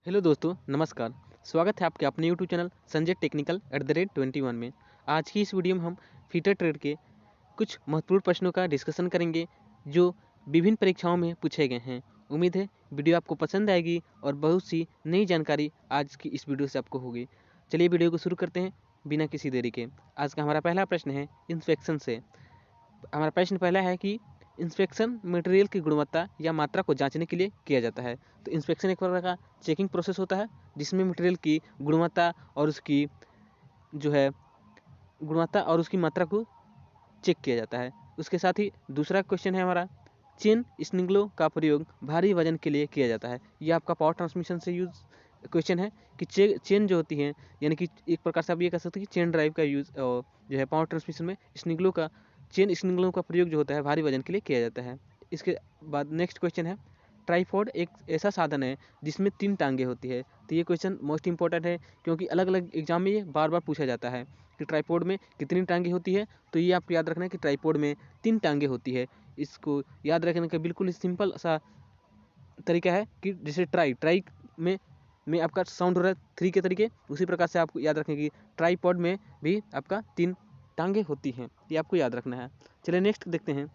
Hello दोस्तों, नमस्कार। स्वागत है आपके अपने यूट्यूब चैनल संजय टेक्निकल @21 में। आज की इस वीडियो में हम फीटर ट्रेड के कुछ महत्वपूर्ण प्रश्नों का डिस्कशन करेंगे जो विभिन्न परीक्षाओं में पूछे गए हैं। उम्मीद है वीडियो आपको पसंद आएगी और बहुत सी नई जानकारी आज की इस वीडियो से आपको होगी। चलिए वीडियो को शुरू करते हैं बिना किसी देरी के। आज का हमारा पहला प्रश्न है इंस्पेक्शन से। हमारा प्रश्न पहला है कि इंस्पेक्शन मटेरियल की गुणवत्ता या मात्रा को जांचने के लिए किया जाता है। तो इंस्पेक्शन एक प्रकार का चेकिंग प्रोसेस होता है जिसमें मटेरियल की गुणवत्ता और उसकी जो है गुणवत्ता और उसकी मात्रा को चेक किया जाता है। उसके साथ ही दूसरा क्वेश्चन है हमारा, चेन स्निगलों का प्रयोग भारी वजन के लिए किया जाता है। यह आपका पावर ट्रांसमिशन से यूज क्वेश्चन है कि चेन जो होती है, यानी कि एक प्रकार से आप ये कह सकते हैं कि चेन ड्राइव का यूज जो है पावर ट्रांसमिशन में चेन स्निगलों का प्रयोग जो होता है भारी वजन के लिए किया जाता है। इसके बाद नेक्स्ट क्वेश्चन है, ट्राइपॉड एक ऐसा साधन है जिसमें 3 टांगे होती है। तो ये क्वेश्चन मोस्ट इंपॉर्टेंट है क्योंकि अलग अलग एग्जाम में ये बार बार पूछा जाता है कि ट्राइपॉड में कितनी टांगे होती है। तो ये आपको याद रखना है कि ट्राइपॉड में 3 टांगे होती है। इसको याद रखने का बिल्कुल सिंपल सा तरीका है कि जैसे ट्राई में आपका साउंड हो रहा है 3 के तरीके, उसी प्रकार से आपको याद रखें कि ट्राइपॉड में भी आपका 3 टांगे होती हैं। ये आपको याद रखना है। चलिए नेक्स्ट देखते हैं,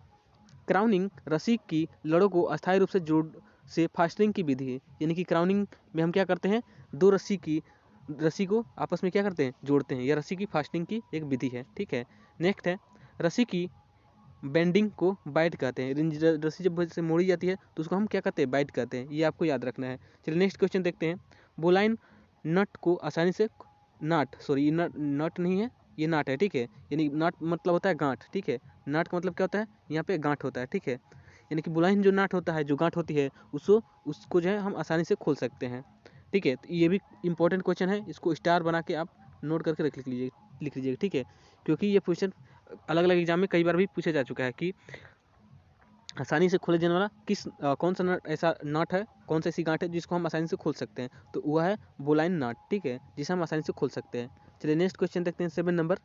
क्राउनिंग रस्सी की लड़ों को अस्थायी रूप से जोड़ से फास्टनिंग की विधि है। यानी कि क्राउनिंग में हम क्या करते हैं, दो रस्सी को आपस में क्या करते हैं, जोड़ते हैं। यह रस्सी की फास्टनिंग की एक विधि है। ठीक है। नेक्स्ट है, रस्सी की बेंडिंग को बाइट कहते हैं। रस्सी जब से मोड़ी जाती है तो उसको हम क्या कहते हैं, बाइट कहते हैं। ये आपको याद रखना है। चलिए नेक्स्ट क्वेश्चन देखते हैं, बोलाइन नट को आसानी से नट नहीं है, ये नाट है। ठीक है। यानी नाट मतलब होता है गांठ। ठीक है। नाट का मतलब क्या होता है, यहाँ पे गांठ होता है। ठीक है। यानी कि बुलाइन जो नाट होता है, जो गांठ होती है, उसको जो है हम आसानी से खोल सकते हैं। ठीक है। तो ये भी इंपॉर्टेंट क्वेश्चन है, इसको स्टार बना के आप नोट करके लिख लीजिएगा। ठीक है। क्योंकि ये क्वेश्चन अलग अलग एग्जाम में कई बार भी पूछा जा चुका है कि आसानी से खोले जाने वाला कौन सा नट ऐसा नट है, कौन सा ऐसी गांठ है जिसको हम आसानी से खोल सकते हैं। तो वह है बोलाइन नट। ठीक है। जिसे हम आसानी से खोल सकते हैं। चलिए नेक्स्ट क्वेश्चन देखते हैं, 7 नंबर,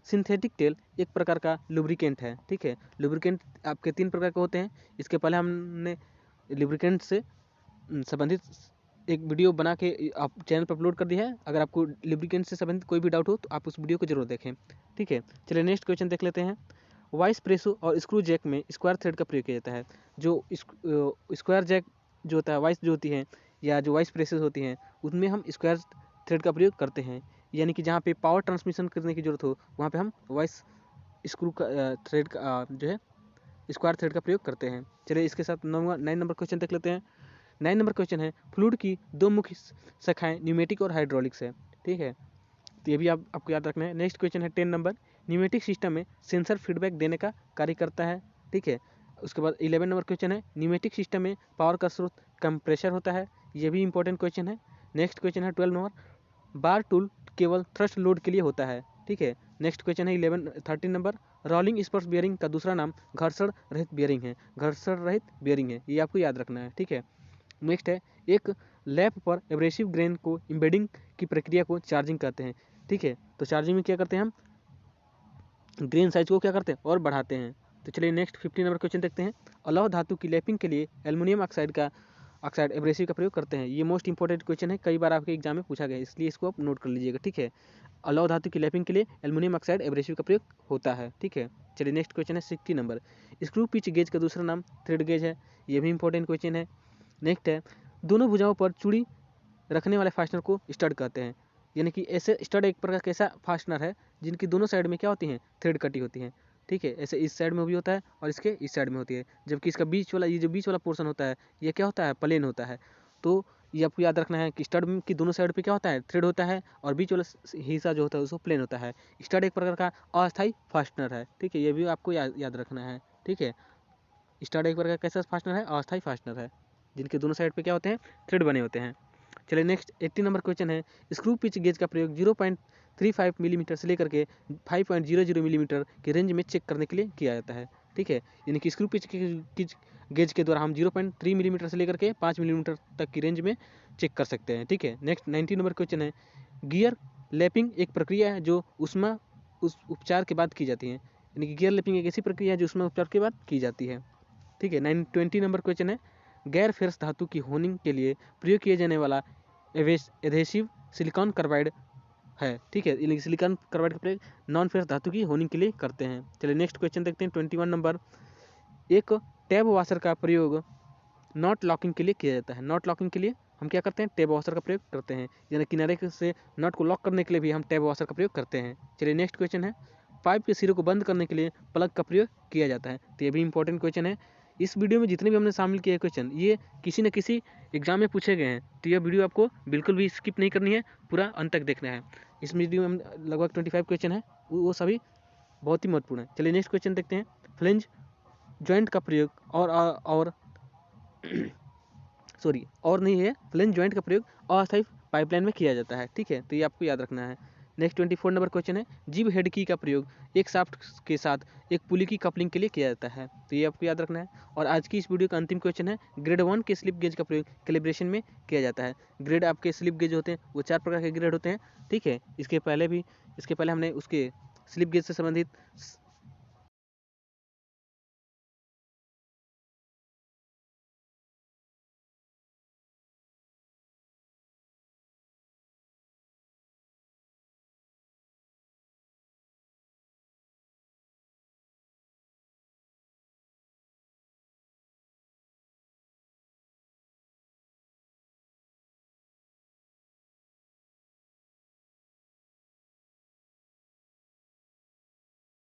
सिंथेटिक तेल एक प्रकार का लुब्रिकेंट है। ठीक है। लुब्रिकेंट आपके 3 प्रकार के होते हैं। इसके पहले हमने लुब्रिकेंट से संबंधित एक वीडियो बना के आप चैनल पर अपलोड कर दिया है। अगर आपको लुब्रिकेंट से संबंधित कोई भी डाउट हो तो आप उस वीडियो को जरूर देखें। ठीक है। चलिए नेक्स्ट क्वेश्चन देख लेते हैं, वाइस प्रेसो और स्क्रू जैक में स्क्वायर थ्रेड का प्रयोग किया जाता है। जो स्क्वायर जैक जो होता है, वाइस जो होती हैं या जो वाइस प्रेसेस होती हैं, उसमें हम स्क्वायर थ्रेड का प्रयोग करते हैं। यानी कि जहाँ पे पावर ट्रांसमिशन करने की जरूरत हो वहाँ पे हम वाइस स्क्रू का थ्रेड का जो है स्क्वायर थ्रेड का प्रयोग करते हैं। चलिए इसके साथ 9 नंबर क्वेश्चन देख लेते हैं। 9 नंबर क्वेश्चन है, फ्लूइड की 2 मुख्य शाखाएं न्यूमेटिक और हाइड्रोलिक्स है। ठीक है। तो ये भी आपको याद रखना है। नेक्स्ट क्वेश्चन है 10 नंबर, न्यूमेटिक सिस्टम में सेंसर फीडबैक देने का कार्य करता है। ठीक है। उसके बाद 11 नंबर क्वेश्चन है, न्यूमेटिक सिस्टम में पावर का स्रोत कंप्रेशर होता है। ये भी इंपॉर्टेंट क्वेश्चन है। नेक्स्ट क्वेश्चन है 12 नंबर, बार टूल केवल थ्रस्ट लोड के लिए होता है। ठीक है। नेक्स्ट क्वेश्चन है 13 नंबर, रोलिंग स्पर्श बियरिंग का दूसरा नाम घर्षण रहित बियरिंग है। घर्षण रहित बियरिंग है, ये आपको याद रखना है। ठीक है। नेक्स्ट है, एक लैप पर एब्रेसिव ग्रेन को इम्बेडिंग की प्रक्रिया को चार्जिंग कहते हैं। ठीक है। तो चार्जिंग में क्या करते हैं, हम ग्रेन साइज को क्या करते हैं और बढ़ाते हैं। तो चलिए नेक्स्ट 15 नंबर क्वेश्चन देखते हैं, अलौह धातु की लैपिंग के लिए एल्युमिनियम ऑक्साइड एब्रेसिव का प्रयोग करते हैं। ये मोस्ट इंपॉर्टेंट क्वेश्चन है, कई बार आपके एग्जाम में पूछा गया है, इसलिए इसको आप नोट कर लीजिएगा। ठीक है। अलौह धातु की लैपिंग के लिए एल्युमिनियम ऑक्साइड एब्रेसिव का प्रयोग होता है। ठीक है। चलिए नेक्स्ट क्वेश्चन है 60 नंबर, स्क्रू पिच गेज का दूसरा नाम थ्रेड गेज है। ये भी इंपॉर्टेंट क्वेश्चन है। नेक्स्ट है, दोनों भुजाओं पर चूड़ी रखने वाले फास्टनर को स्टड कहते हैं। यानी कि ऐसे स्टड एक प्रकार का ऐसा फास्टनर है जिनकी दोनों साइड में क्या होती हैं, थ्रेड कटी होती हैं। ठीक है। ऐसे इस साइड में भी होता है और इसके इस साइड में होती है, जबकि इसका ये जो बीच वाला पोर्शन होता है, ये क्या होता है, प्लेन होता है। तो ये आपको याद रखना है कि स्टड की दोनों साइड पे क्या होता है, थ्रेड होता है, और बीच वाला हिस्सा जो होता है उसको प्लेन होता है। स्टड एक प्रकार का अस्थायी फास्टनर है। ठीक है। ये भी आपको याद रखना है। ठीक है। स्टड एक प्रकार का कैसा फास्टनर है, अस्थायी फास्टनर है, जिनके दोनों साइड पे क्या होते हैं, थ्रेड बने होते हैं। चलिए नेक्स्ट 80 नंबर क्वेश्चन है, स्क्रू पिच गेज का प्रयोग 0.35 मिलीमीटर से लेकर के 5.00 मिलीमीटर की रेंज में चेक करने के लिए किया जाता है। ठीक है। यानी कि स्क्रू पिच गेज के द्वारा हम 0.3 मिलीमीटर से लेकर के 5 मिलीमीटर तक की रेंज में चेक कर सकते हैं। ठीक है। नेक्स्ट 90 नंबर क्वेश्चन है, गियर लैपिंग एक प्रक्रिया है जो उस उपचार के बाद की जाती है। यानी कि गियर लैपिंग एक ऐसी प्रक्रिया है जो उसमें उपचार के बाद की जाती है। ठीक है। 20 नंबर क्वेश्चन है, गैर फेरस धातु की होनिंग के लिए प्रयोग किए जाने वाला एधेसिव सिलिकॉन कार्बाइड है, ठीक है। सिलिकॉन कार्बाइड का प्रयोग नॉन फेरस धातु की होनिंग के लिए करते हैं। चलिए नेक्स्ट क्वेश्चन देखते हैं 21 नंबर। एक टैब वॉशर का प्रयोग नॉट लॉकिंग के लिए किया जाता है। नॉट लॉकिंग के लिए हम क्या करते हैं, टैब वॉशर का प्रयोग करते हैं, यानी किनारे से नट को लॉक करने के लिए भी हम टैब वॉशर का प्रयोग करते हैं। चलिए नेक्स्ट क्वेश्चन है, पाइप के सिरे को बंद करने के लिए प्लग का प्रयोग किया जाता है। तो ये भी इंपॉर्टेंट क्वेश्चन है। इस वीडियो में जितने भी हमने शामिल किए क्वेश्चन ये किसी न किसी एग्जाम में पूछे गए हैं, तो यह वीडियो आपको बिल्कुल भी स्किप नहीं करनी है, पूरा अंत तक देखना है। इस वीडियो में लगभग 25 क्वेश्चन है, वो सभी बहुत ही महत्वपूर्ण है। चलिए नेक्स्ट क्वेश्चन देखते हैं। फ्लेंज जॉइंट का प्रयोग और नहीं है, फ्लेंज जॉइंट का प्रयोग अस्थायी पाइपलाइन में किया जाता है, ठीक है। तो ये आपको याद रखना है। नेक्स्ट 24 नंबर क्वेश्चन है, जीव हेड की का प्रयोग एक शाफ्ट के साथ एक पुली की कपलिंग के लिए किया जाता है। तो ये आपको याद रखना है। और आज की इस वीडियो का अंतिम क्वेश्चन है, ग्रेड 1 के स्लिप गेज का प्रयोग कैलिब्रेशन में किया जाता है। ग्रेड आपके स्लिप गेज होते हैं वो 4 प्रकार के ग्रेड होते हैं, ठीक है। इसके पहले हमने उसके स्लिप गेज से संबंधित